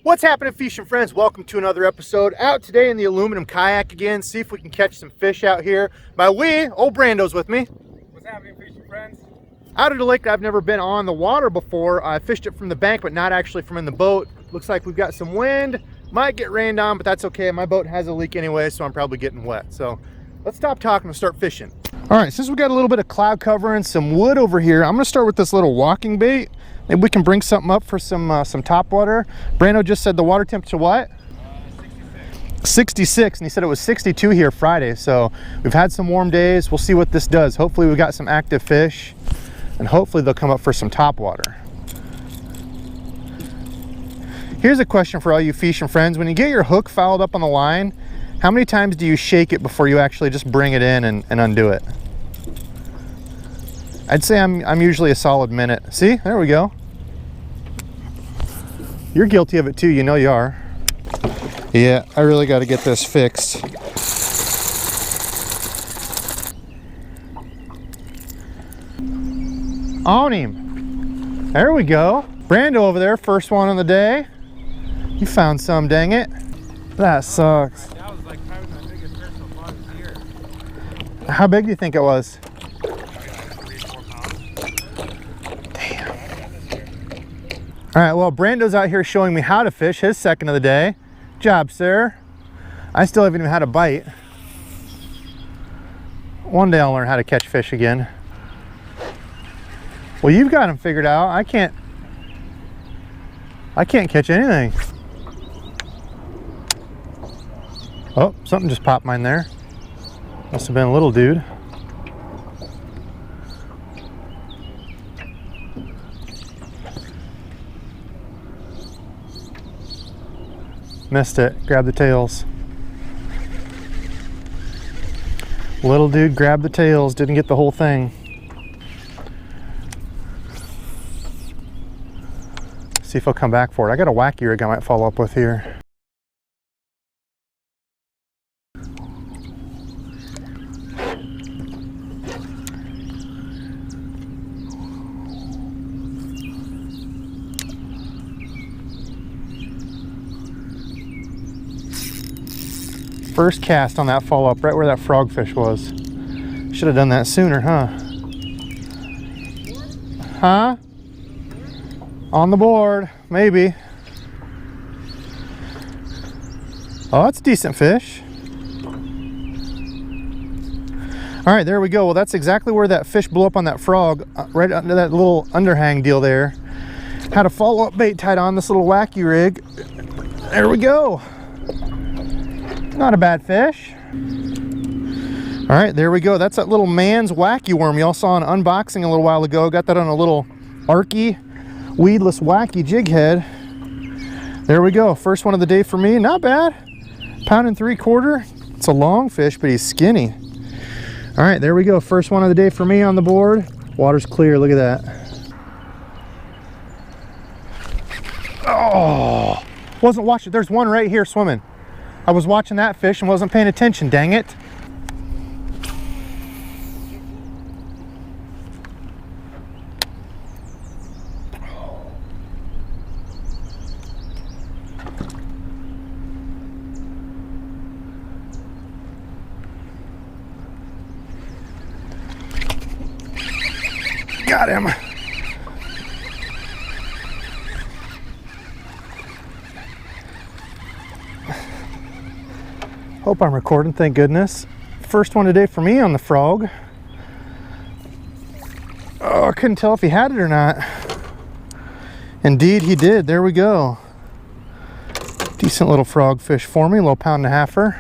What's happening, fishing friends? Welcome to another episode. Out today in the aluminum kayak again. See if we can catch some fish out here. My old Brando's with me. What's happening, fishing friends? Out of the lake, I've never been on the water before. I fished it from the bank, but not actually from in the boat. Looks like we've got some wind. Might get rained on, but that's okay. My boat has a leak anyway, so I'm probably getting wet. So let's stop talking and start fishing. All right, since we got a little bit of cloud cover and some wood over here, I'm gonna start with this little walking bait. Maybe we can bring something up for some top water. Brando just said the water temperature what? 66. 66, and he said it was 62 here Friday. So we've had some warm days. We'll see what this does. Hopefully we got some active fish, and hopefully they'll come up for some top water. Here's a question for all you fishing friends. When you get your hook fouled up on the line, how many times do you shake it before you actually just bring it in and undo it? I'd say I'm usually a solid minute. See, there we go. You're guilty of it too, you know you are. Yeah, I really got to get this fixed. On him. There we go. Brando over there, first one of the day. You found some, dang it. That sucks. That was like probably my biggest fish so far this year. How big do you think it was? All right, well, Brando's out here showing me how to fish, his second of the day. Good job, sir. I still haven't even had a bite. One day I'll learn how to catch fish again. Well, you've got him figured out. I can't catch anything. Oh, something just popped mine there. Must have been a little dude. Missed it. Grab the tails. Little dude grabbed the tails. Didn't get the whole thing. See if he'll come back for it. I got a wacky rig I might follow up with here. First cast on that follow-up, right where that frogfish was. Should have done that sooner, huh? Huh? On the board, maybe. Oh, that's a decent fish. All right, there we go. Well, that's exactly where that fish blew up on that frog, right under that little underhang deal there. Had a follow-up bait tied on this little wacky rig. There we go. Not a bad fish. All right, there we go. That's that little man's wacky worm y'all saw an unboxing a little while ago. Got that on a little Arky weedless wacky jig head. There we go. First one of the day for me. Not bad. 1 3/4 pounds. It's a long fish, but he's skinny. All right, there we go. First one of the day for me on the board. Water's clear. Look at that. Oh, wasn't watching. There's one right here swimming. I was watching that fish and wasn't paying attention, dang it. Got him. Hope I'm recording, thank goodness. First one today for me on the frog. Oh, I couldn't tell if he had it or not. Indeed he did, there we go. Decent little frog fish for me, a little 1.5 pounder.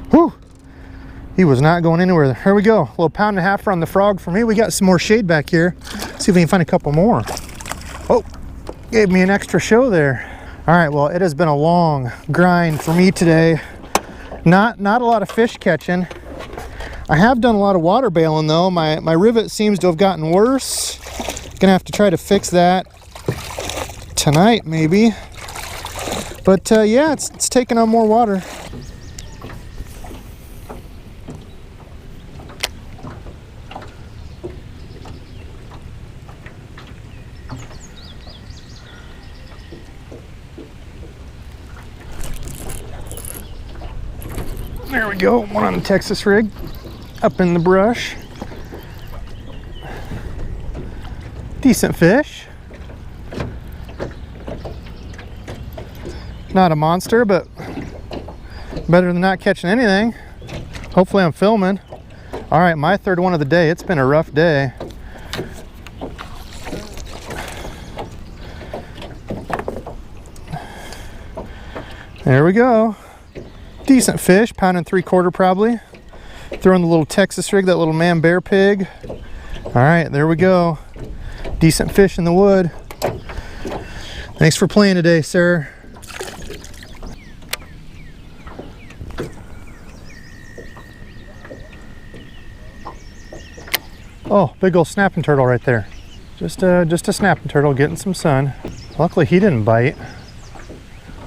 Whew, he was not going anywhere. Here we go, a little 1.5 pounder on the frog for me. We got some more shade back here. See if we can find a couple more. Oh, gave me an extra show there. All right, well, it has been a long grind for me today. Not a lot of fish catching. I have done a lot of water bailing though. My rivet seems to have gotten worse. Gonna have to try to fix that tonight maybe. But yeah, it's taking on more water. There we go, one on the Texas rig, up in the brush. Decent fish. Not a monster, but better than not catching anything. Hopefully I'm filming. All right, my third one of the day. It's been a rough day. There we go. Decent fish, pound and 3/4 probably. Throwing the little Texas rig, that little man bear pig. All right, there we go. Decent fish in the wood. Thanks for playing today, sir. Oh, big old snapping turtle right there. Just a snapping turtle getting some sun. Luckily he didn't bite.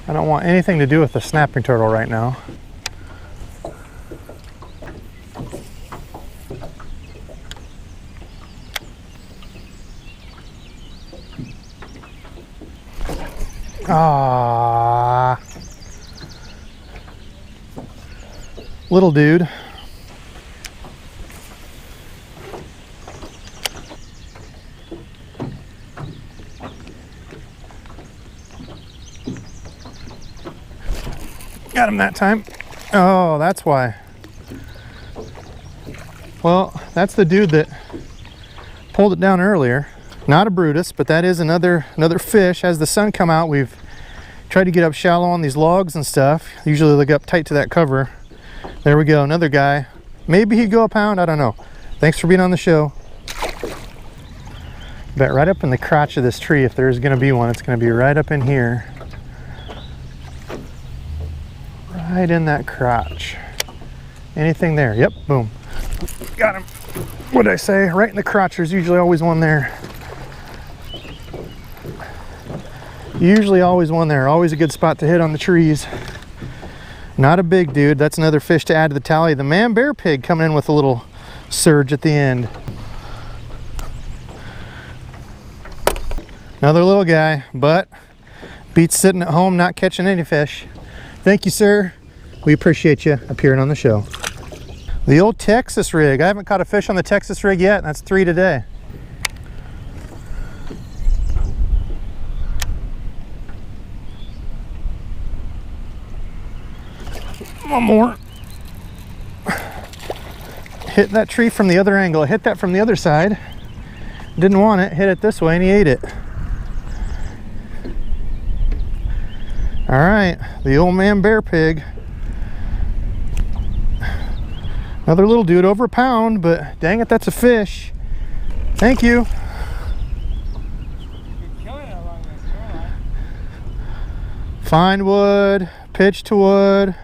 I don't want anything to do with the snapping turtle right now. Ah, little dude. Got him that time. Oh, that's why. Well, that's the dude that pulled it down earlier. Not a Brutus, but that is another fish. As the sun come out, we've tried to get up shallow on these logs and stuff. Usually they get up tight to that cover. There we go, another guy. Maybe he'd go a pound, I don't know. Thanks for being on the show. Bet right up in the crotch of this tree, if there's gonna be one, it's gonna be right up in here. Right in that crotch. Anything there? Yep, boom. Got him. What did I say? Right in the crotch, there's usually always one there. Usually always one there. Always a good spot to hit on the trees. Not a big dude. That's another fish to add to the tally. The man bear pig coming in with a little surge at the end. Another little guy, but beats sitting at home not catching any fish. Thank you, sir. We appreciate you appearing on the show. The old Texas rig. I haven't caught a fish on the Texas rig yet. That's 3 today. One more. Hit that tree from the other angle. I hit that from the other side. Didn't want it. Hit it this way and he ate it. All right, the old man bear pig. Another little dude, over a pound, but dang it, that's a fish. Thank you. Find wood, pitch to wood,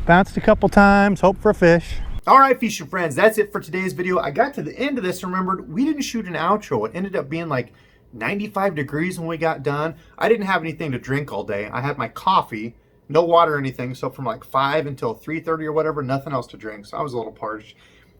bounced a couple times, hope for a fish. All right, fishing friends, that's it for today's video. I got to the end of this and remembered we didn't shoot an outro. It ended up being like 95 degrees when we got done. I didn't have anything to drink all day. I had my coffee, no water or anything. So from like 5 until 3:30 or whatever, nothing else to drink. So I was a little parched.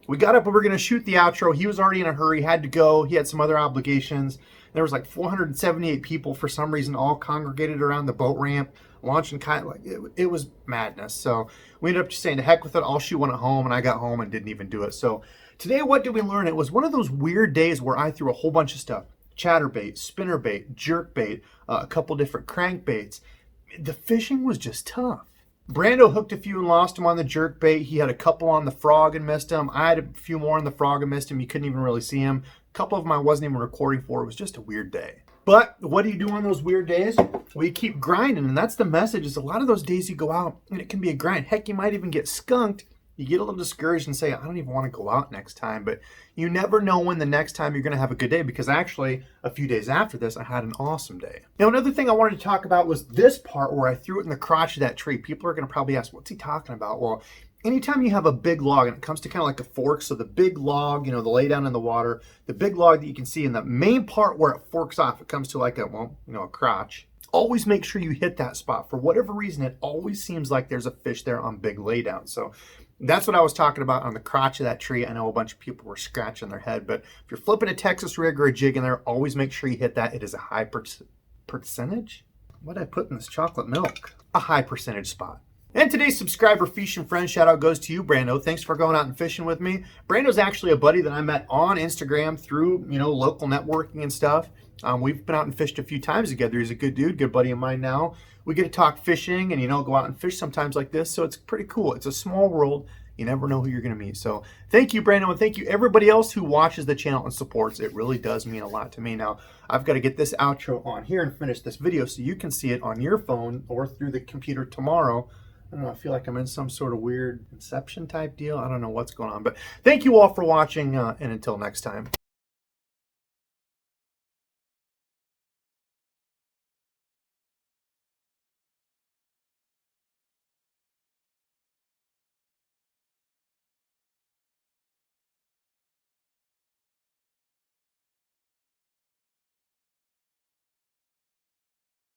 We got up and we were going to shoot the outro. He was already in a hurry, had to go. He had some other obligations. There was like 478 people for some reason all congregated around the boat ramp, launching kite. Like it was madness. So we ended up just saying to heck with it. I'll shoot one at home, and I got home and didn't even do it. So today, what did we learn? It was one of those weird days where I threw a whole bunch of stuff. Chatterbait, spinnerbait, jerkbait, a couple different crankbaits. The fishing was just tough. Brando hooked a few and lost him on the jerkbait. He had a couple on the frog and missed him. I had a few more on the frog and missed him. You couldn't even really see him. A couple of them I wasn't even recording for. It was just a weird day. But what do you do on those weird days? Well, you keep grinding, and that's the message. Is a lot of those days you go out and it can be a grind. Heck, you might even get skunked. You get a little discouraged and say, I don't even want to go out next time. But you never know when the next time you're going to have a good day, because actually a few days after this, I had an awesome day. Now, another thing I wanted to talk about was this part where I threw it in the crotch of that tree. People are going to probably ask, what's he talking about? Well, anytime you have a big log, and it comes to kind of like a fork, so the big log, you know, the lay down in the water, the big log that you can see in the main part where it forks off, it comes to like a, well, you know, a crotch. Always make sure you hit that spot. For whatever reason, it always seems like there's a fish there on big laydown. So that's what I was talking about on the crotch of that tree. I know a bunch of people were scratching their head, but if you're flipping a Texas rig or a jig in there, always make sure you hit that. It is a high percentage. What did I put in this chocolate milk? A high percentage spot. And today's subscriber fishing friend shout out goes to you, Brando. Thanks for going out and fishing with me. Brando's actually a buddy that I met on Instagram through, local networking and stuff. We've been out and fished a few times together. He's a good dude, good buddy of mine now. We get to talk fishing and, go out and fish sometimes like this. So it's pretty cool. It's a small world. You never know who you're going to meet. So thank you, Brando, and thank you everybody else who watches the channel and supports. It really does mean a lot to me. Now, I've got to get this outro on here and finish this video so you can see it on your phone or through the computer tomorrow. I don't know, I feel like I'm in some sort of weird Inception type deal. I don't know what's going on, but thank you all for watching, and until next time.